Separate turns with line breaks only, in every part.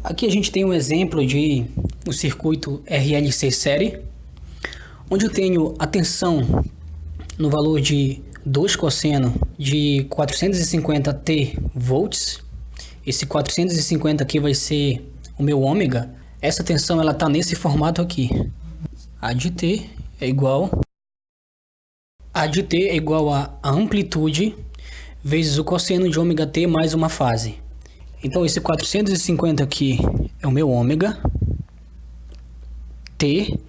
Aqui a gente tem um exemplo de um circuito RLC série, onde eu tenho a tensão no valor de 2 cosseno de 450 T volts. Esse 450 aqui vai ser o meu ômega. Essa tensão ela está nesse formato aqui. A de T é igual a amplitude vezes o cosseno de ômega T mais uma fase. Então esse 450 aqui é o meu ômega T.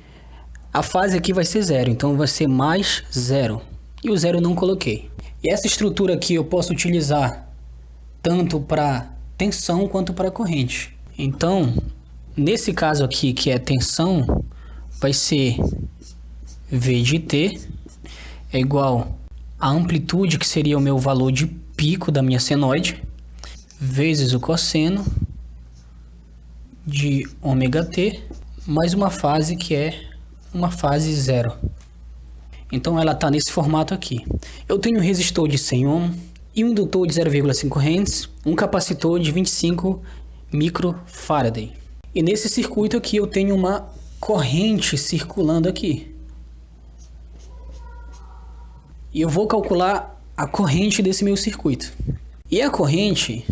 A fase aqui vai ser zero, então vai ser mais zero. E o zero eu não coloquei. E essa estrutura aqui eu posso utilizar tanto para tensão quanto para corrente. Então, nesse caso aqui, que é tensão, vai ser V de T é igual a amplitude, que seria o meu valor de pico da minha senoide, vezes o cosseno de ômega T, mais uma fase que é uma fase zero. Então ela está nesse formato aqui. Eu tenho um resistor de 100 ohm e um indutor de 0,5 Henry, um capacitor de 25 microfarad. E nesse circuito aqui eu tenho uma corrente circulando aqui. E eu vou calcular a corrente desse meu circuito. E a corrente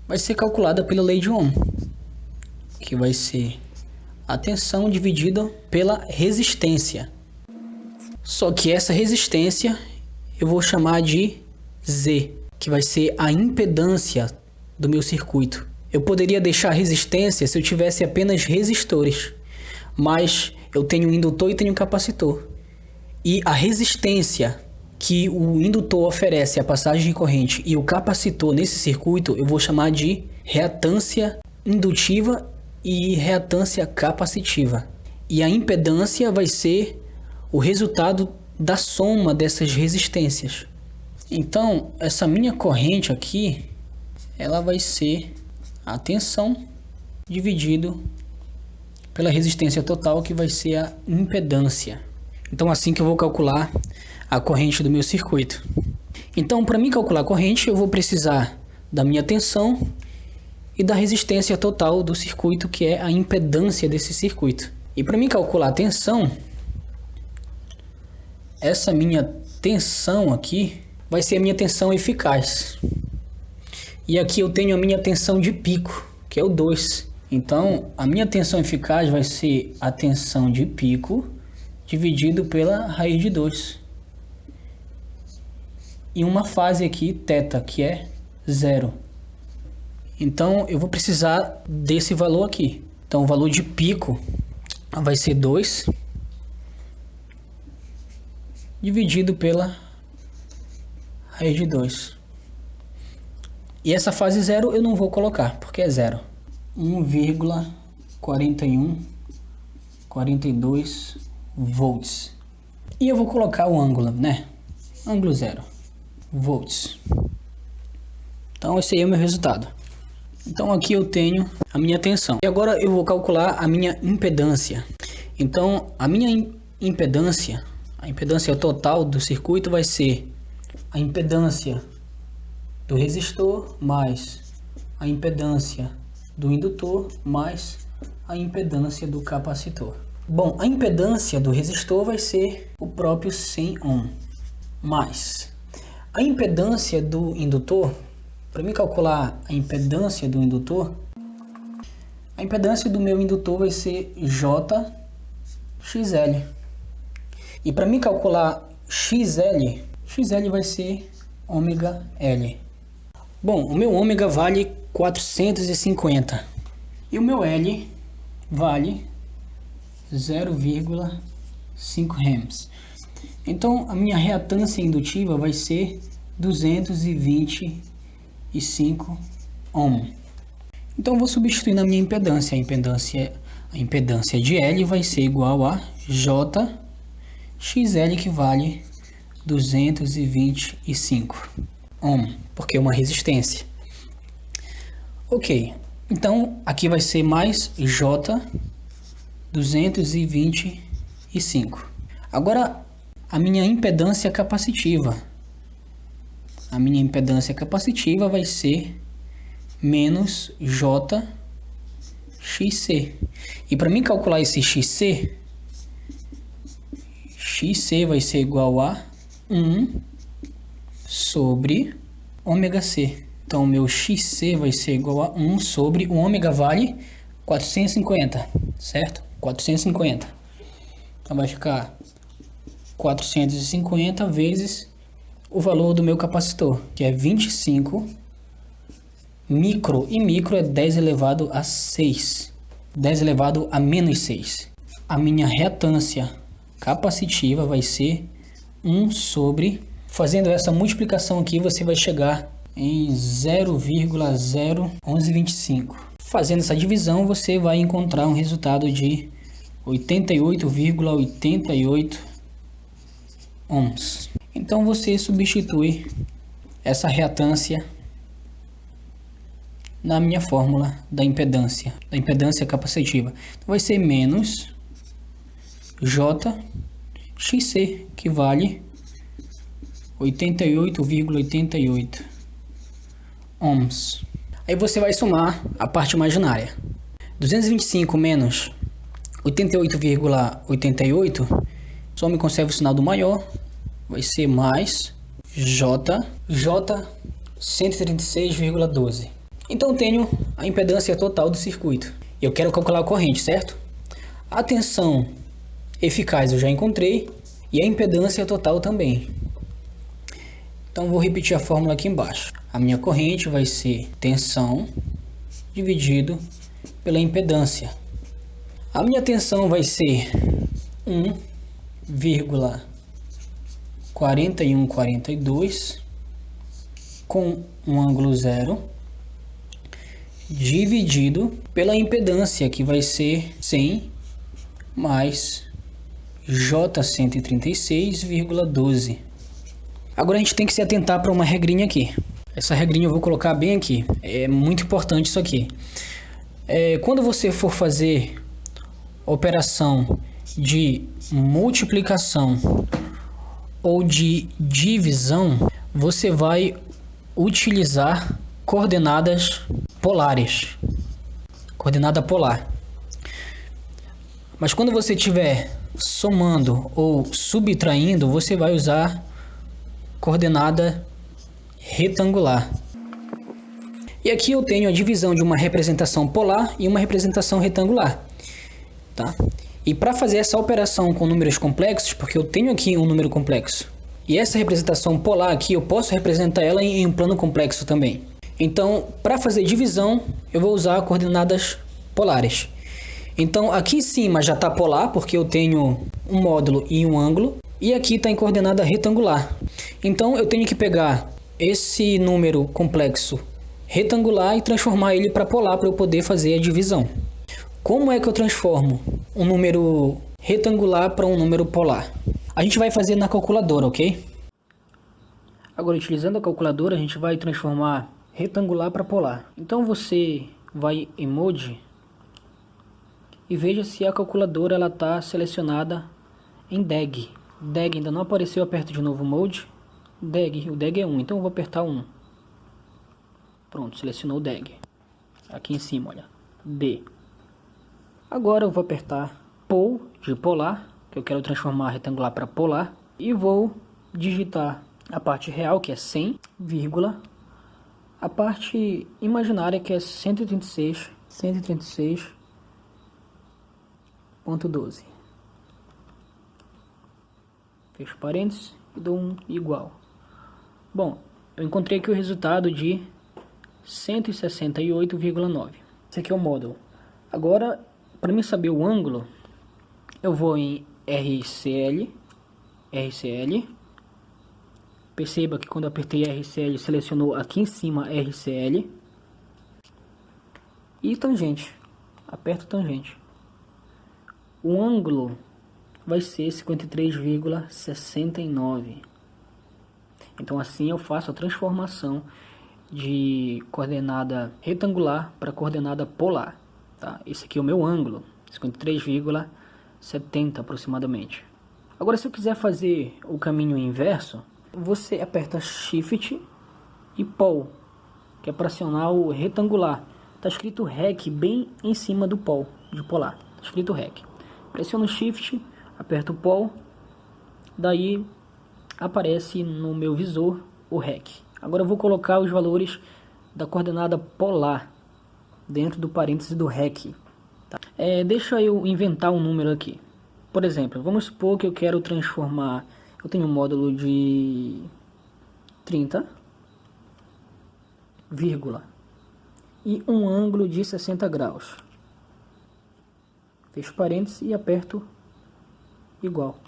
vai ser calculada pela lei de Ohm, que vai ser a tensão dividida pela resistência. Só que essa resistência eu vou chamar de Z, que vai ser a impedância do meu circuito. Eu poderia deixar a resistência se eu tivesse apenas resistores, mas eu tenho indutor e tenho capacitor. E a resistência que o indutor oferece a passagem de corrente e o capacitor nesse circuito eu vou chamar de reatância indutiva e reatância capacitiva. E a impedância vai ser o resultado da soma dessas resistências. Então, essa minha corrente aqui, ela vai ser a tensão dividido pela resistência total, que vai ser a impedância. Então, assim que eu vou calcular a corrente do meu circuito. Então, para mim calcular a corrente, eu vou precisar da minha tensão e da resistência total do circuito, que é a impedância desse circuito. E para mim calcular a tensão, essa minha tensão aqui vai ser a minha tensão eficaz. E aqui eu tenho a minha tensão de pico, que é o 2. Então, a minha tensão eficaz vai ser a tensão de pico dividido pela raiz de 2. E uma fase aqui, θ, que é 0. Então, eu vou precisar desse valor aqui. Então, o valor de pico vai ser 2 dividido pela raiz de 2. E essa fase 0 eu não vou colocar, porque é 0. 1,4142 volts. E eu vou colocar o ângulo, né? Ângulo 0 volts. Então, esse aí é o meu resultado. Então, aqui eu tenho a minha tensão. E agora eu vou calcular a minha impedância. Então, a minha impedância, a impedância total do circuito vai ser a impedância do resistor mais a impedância do indutor mais a impedância do capacitor. Bom, a impedância do resistor vai ser o próprio 100 ohm, mais a impedância do indutor. Para mim calcular a impedância do indutor, a impedância do meu indutor vai ser JXL. E para mim calcular XL vai ser ômega L. Bom, o meu ômega vale 450 e o meu L vale 0,5 Henry. Então, a minha reatância indutiva vai ser 225 ohm. Então, eu vou substituir na minha impedância. A impedância de L vai ser igual a JXL, que vale 225 ohm, porque é uma resistência. Ok, então aqui vai ser mais J 225. Agora, a minha impedância capacitiva. A minha impedância capacitiva vai ser menos J XC. E para mim calcular esse XC vai ser igual a 1 sobre ômega C. Então, meu XC vai ser igual a 1 sobre... O ômega vale 450, certo? 450. Então, vai ficar 450 vezes o valor do meu capacitor, que é 25 micro. E micro é 10 elevado a 6. 10 elevado a menos 6. A minha reatância capacitiva vai ser 1 sobre... Fazendo essa multiplicação aqui, você vai chegar em 0,01125. Fazendo essa divisão, você vai encontrar um resultado de 88,88 ohms. Então, você substitui essa reatância na minha fórmula da impedância capacitiva. Então, vai ser menos JXC, que vale 88,88 ohms. Aí você vai somar a parte imaginária. 225 menos 88,88, some e conserva o sinal do maior, vai ser mais J 136,12. Então tenho a impedância total do circuito. Eu quero calcular a corrente, certo? A tensão eficaz eu já encontrei e a impedância total também. Então vou repetir a fórmula aqui embaixo. A minha corrente vai ser tensão dividido pela impedância. A minha tensão vai ser 1,4142 com um ângulo zero dividido pela impedância, que vai ser 100 mais J 136,12. Agora a gente tem que se atentar para uma regrinha aqui. Essa regrinha eu vou colocar bem aqui. É muito importante isso aqui. Quando você for fazer operação de multiplicação ou de divisão, você vai utilizar coordenadas polares. Coordenada polar. Mas quando você estiver somando ou subtraindo, você vai usar coordenada retangular. E aqui eu tenho a divisão de uma representação polar e uma representação retangular, tá? E para fazer essa operação com números complexos, porque eu tenho aqui um número complexo, e essa representação polar aqui eu posso representar ela em um plano complexo também. Então, para fazer divisão, eu vou usar coordenadas polares. Então, aqui em cima já está polar, porque eu tenho um módulo e um ângulo. E aqui está em coordenada retangular. Então, eu tenho que pegar esse número complexo retangular e transformar ele para polar para eu poder fazer a divisão. Como é que eu transformo um número retangular para um número polar? A gente vai fazer na calculadora, ok? Agora, utilizando a calculadora, a gente vai transformar retangular para polar. Então, você vai em Mode e veja se a calculadora está selecionada em DEG. DEG ainda não apareceu, aperto de novo Mode. DEG, o DEG é 1, então eu vou apertar 1. Pronto, selecionou o DEG. Aqui em cima, olha, D. Agora eu vou apertar Pol de polar, que eu quero transformar retangular para polar. E vou digitar a parte real, que é 100, vírgula. A parte imaginária, que é 136.12. Fecho parênteses e dou um igual. Bom, eu encontrei aqui o resultado de 168,9. Esse aqui é o módulo. Agora, para mim saber o ângulo, eu vou em RCL. Perceba que quando eu apertei RCL, selecionou aqui em cima RCL. E tangente. Aperto tangente. O ângulo vai ser 53,69. Então assim eu faço a transformação de coordenada retangular para coordenada polar. Tá? Esse aqui é o meu ângulo, 53,70 aproximadamente. Agora, se eu quiser fazer o caminho inverso, você aperta Shift e Pol, que é para acionar o retangular. Tá escrito REC bem em cima do pol de polar. Tá escrito REC. Pressiono Shift, aperto o pol, daí aparece no meu visor o REC. Agora eu vou colocar os valores da coordenada polar dentro do parêntese do REC. Tá? Deixa eu inventar um número aqui. Por exemplo, vamos supor que eu quero transformar... Eu tenho um módulo de 30, vírgula, e um ângulo de 60 graus. Fecho parênteses e aperto igual.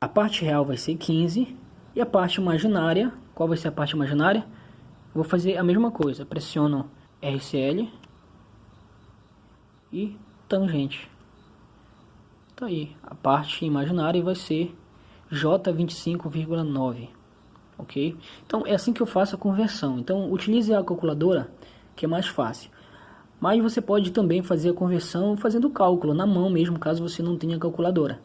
A parte real vai ser 15 e a parte imaginária, qual vai ser a parte imaginária? Vou fazer a mesma coisa, pressiono RCL e tangente. Tá aí, a parte imaginária vai ser J25,9, ok? Então é assim que eu faço a conversão. Então utilize a calculadora, que é mais fácil. Mas você pode também fazer a conversão fazendo o cálculo na mão mesmo, caso você não tenha calculadora.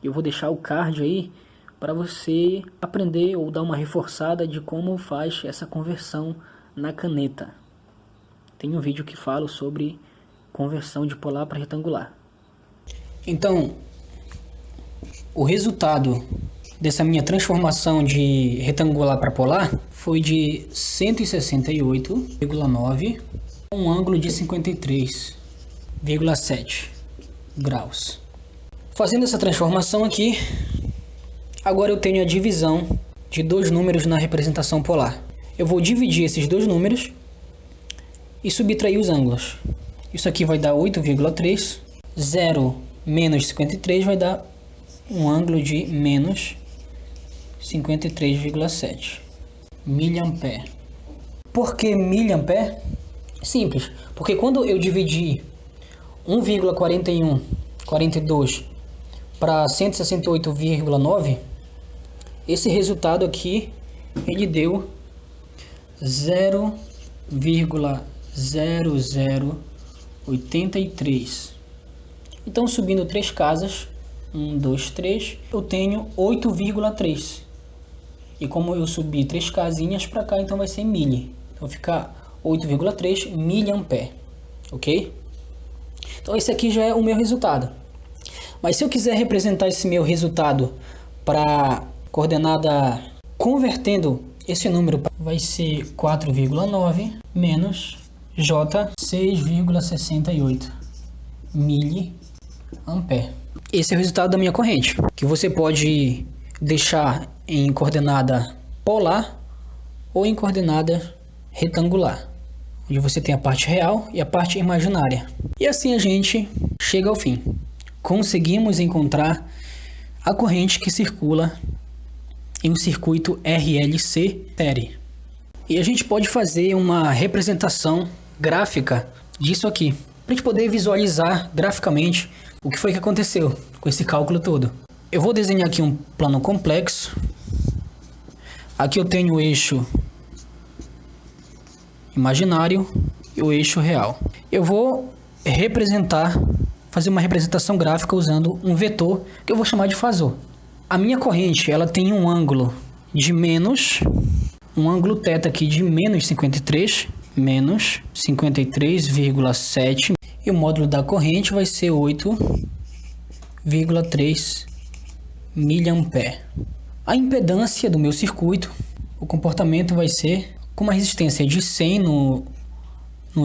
Eu vou deixar o card aí para você aprender ou dar uma reforçada de como faz essa conversão na caneta. Tem um vídeo que falo sobre conversão de polar para retangular. Então, o resultado dessa minha transformação de retangular para polar foi de 168,9 com um ângulo de 53,7 graus. Fazendo essa transformação aqui, agora eu tenho a divisão de dois números na representação polar. Eu vou dividir esses dois números e subtrair os ângulos. Isso aqui vai dar 8,3. 0 menos 53 vai dar um ângulo de menos 53,7 miliampere. Por que miliampere? Simples, porque quando eu dividi 1,42 para 168,9, esse resultado aqui ele deu 0,0083. Então, subindo 3 casas, 1, 2, 3, eu tenho 8,3. E como eu subi 3 casinhas para cá, então vai ser milli. Então, fica 8,3 miliampere, ok? Então, esse aqui já é o meu resultado. Mas se eu quiser representar esse meu resultado para coordenada convertendo esse número, vai ser 4,9 menos J 6,68 miliampere. Esse é o resultado da minha corrente, que você pode deixar em coordenada polar ou em coordenada retangular, onde você tem a parte real e a parte imaginária. E assim a gente chega ao fim. Conseguimos encontrar a corrente que circula em um circuito RLC série. E a gente pode fazer uma representação gráfica disso aqui, para a gente poder visualizar graficamente o que foi que aconteceu com esse cálculo todo. Eu vou desenhar aqui um plano complexo. Aqui eu tenho o eixo imaginário e o eixo real. Eu vou fazer uma representação gráfica usando um vetor que eu vou chamar de fasor. A minha corrente, ela tem um ângulo de um ângulo θ aqui de menos 53,7, e o módulo da corrente vai ser 8,3 miliampere. A impedância do meu circuito, o comportamento vai ser com uma resistência de 100 no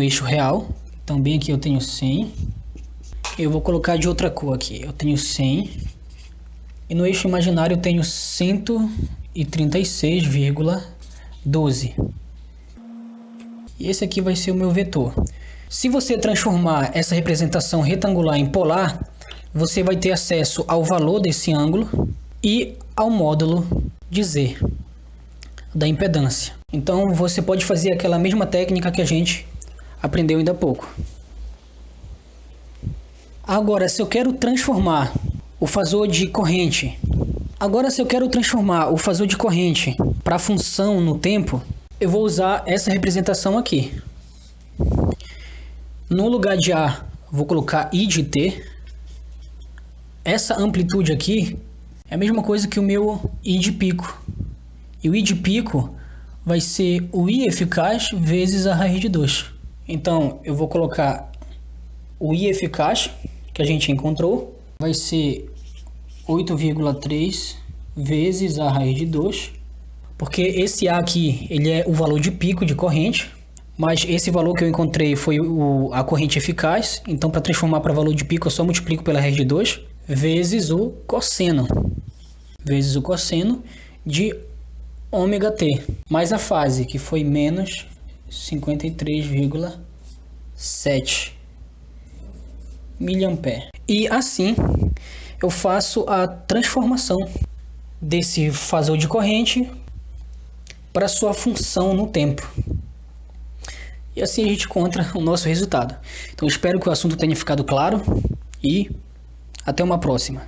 eixo real. Então, bem aqui eu tenho 100. Eu vou colocar de outra cor aqui. Eu tenho 100. E no eixo imaginário eu tenho 136,12. E esse aqui vai ser o meu vetor. Se você transformar essa representação retangular em polar, você vai ter acesso ao valor desse ângulo e ao módulo de Z da impedância. Então você pode fazer aquela mesma técnica que a gente aprendeu ainda há pouco. Agora, se eu quero transformar o fasor de corrente para função no tempo, eu vou usar essa representação aqui. No lugar de A, vou colocar I de T. Essa amplitude aqui é a mesma coisa que o meu I de pico. E o I de pico vai ser o I eficaz vezes a raiz de 2. Então, eu vou colocar o I eficaz, que a gente encontrou, vai ser 8,3 vezes a raiz de 2, porque esse A aqui, ele é o valor de pico de corrente, mas esse valor que eu encontrei foi a corrente eficaz, então para transformar para valor de pico eu só multiplico pela raiz de 2, vezes o cosseno de ômega t, mais a fase, que foi menos 53,7 miliampere. E assim eu faço a transformação desse fasor de corrente para sua função no tempo. E assim a gente encontra o nosso resultado. Então espero que o assunto tenha ficado claro e até uma próxima.